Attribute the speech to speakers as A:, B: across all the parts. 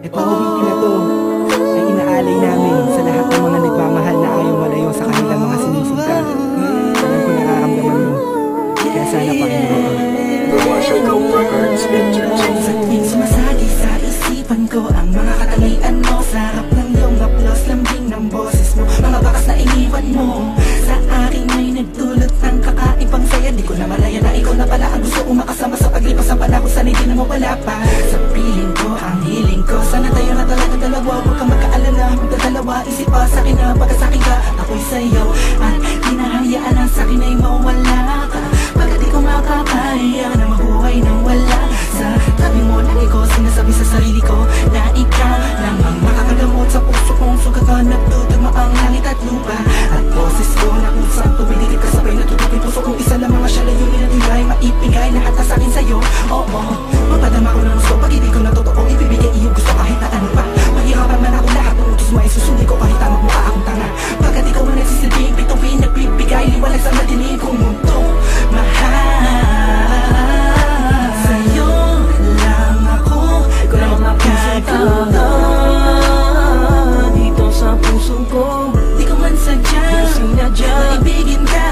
A: Ito awitin na to ay inaalay namin sa lahat ng mga nagmamahal na ayaw malayo sa kanilang mga sinisinta. Alam ko nararamdaman mo, kaya sana pakinggan ko.
B: Sumasagi sa isipan ko ang mga katangian mo. Sarap ng iyong haplos, lambing ng boses mo, mga bakas na iniwan mo sa akin ay nagdulot ng kakaibang saya. Di ko na malaya na ikaw na pala ang gusto kong makasama sa paglipas ng panahon. Sana'y di na mawala pa sa piling ko, ang hiling ko. Sana tayo na talaga dalawa, huwag kang magkaalala. Magdadalawa, isip pa sa akin na pagka sa akin ka, ako'y sa'yo. At di na hayaan ang sa akin ay mawala ka. Pagkat di ko makakaya na mabuhay nang wala sa tabi mo. Lagi ko sinasabi sa sarili ko na ikaw lang ang makakagamot sa puso kong sugatan. Nagduduma ang langit at lupa at boses ko na kung saan tumidikit kasabay natutupin puso kong isa lang mga siya layunin at hingay maipigay lahat na sa'kin sa'yo. Oo, mapadama ko ng gusto pag hindi ko na totoo ibibigay iyong gusto kahit na ano pa. Mahirapan man ako lahat ng utos mo ay susundin ko kahit tamang mukha akong tanga. Pagkat ikaw ang nagsisilbing bituin nagbibigay liwanag sa madilim kong mundo. Mahal sa'yo lang ako magkagawa dito sa puso ko. Di ko man sadya, sinadya maibigin ka.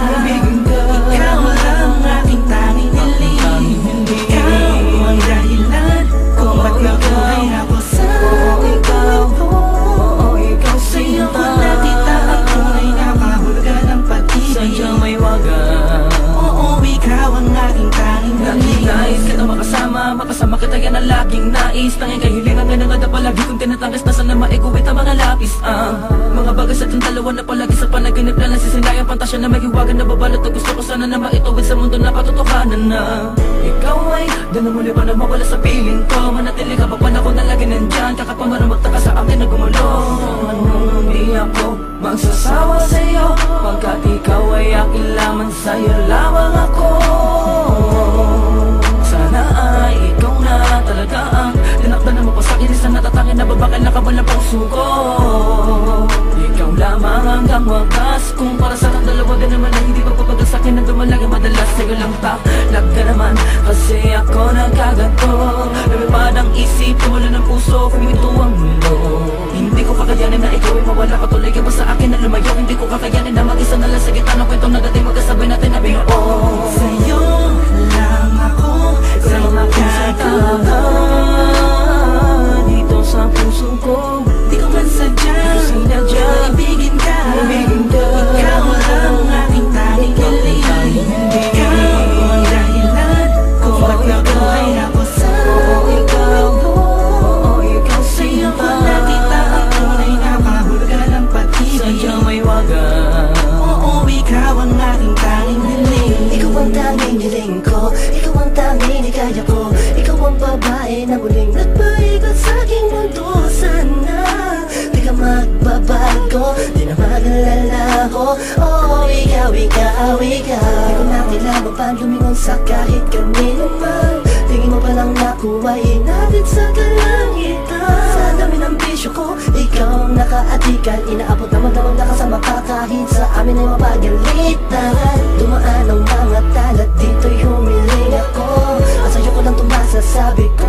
B: Ikaw ang aking tanging hiling. Ikaw ang dahilan kung ba't nabuhay ako sa ikaw. Ikaw sa'yo ko nakita ang tunay na kahulugan ng pag-ibig. Sadyang may wagas. Oo, ikaw ang aking tanging hiling. Nais kita makasama kita yan ang laging nais. Tanging kahilingan nga nangada palagi kong tinatangis na sana maikuwit ang mga lapis. Mga bagay sa ating dalawa na palagi sa panaginip na nasisilayang pantasya na may hiwagan na babalot na gusto ko sana na maituwid sa mundo na katotohanan na ikaw ay doon muli pa na mawala sa piling ko. Manatili ka pa panahon na lagi nandyan kahit pa marang magtaka sa akin na gumulo. Hindi ako magsasawa sa'yo pagkat ikaw ay aking laman, sa'yo lamang ako. Sana ay ikaw na talaga ang tinakda na mapasakin sa natatangin na babakal na kabal na puso ko. Ikaw lamang hanggang wagas. Kung para sa kang dalawa din naman na hindi magpapagal sa'kin na dumalaga madalas sa'yo lang talaga naman. Kasi ako nagkaganto, lumipad ang isip, tumula ng puso, huminto ang mundo. Hindi ko kakayanin na ikaw ay mawala ka, tuloy ka pa sa akin na lumayo. Hindi ko kakayanin na mag-isa na lang sa gitna ng kwentong na dati magkasabay natin na binuo. Sa'yo lang ako magkagawa dito sa puso ko. Di ko man sadya, sinadya maibigin ka. Ikaw ang aking tanging hiling. Ikaw ang dahilan kung ba't nabuhay ako sa ikaw. Ikaw sa'yo ko nakita ang tunay na kahulugan ng pag-ibig. Sadyang may wagas. Oo, ikaw ang aking tanging hiling. Ikaw ang tanging hiling ko, ikaw ang tanging hikaya ko. Ikaw ang babae na muling nagpaikot sa aking mundo. Sana di ka magbabago, di na magalala ko. Oh, ikaw. Di ko na kailangan pa lumingon sa kahit kanino man. Tingin mo palang nakuha inatid sa kalangitan. Sa dami ng bisyo ko, ikaw ang nakaatikan. Inaabot naman na kasama ka kahit sa amin ay mapagalitan. Dumaan ang mga talat, dito'y humiling ako. At sa'yo ko lang tumasasabi ko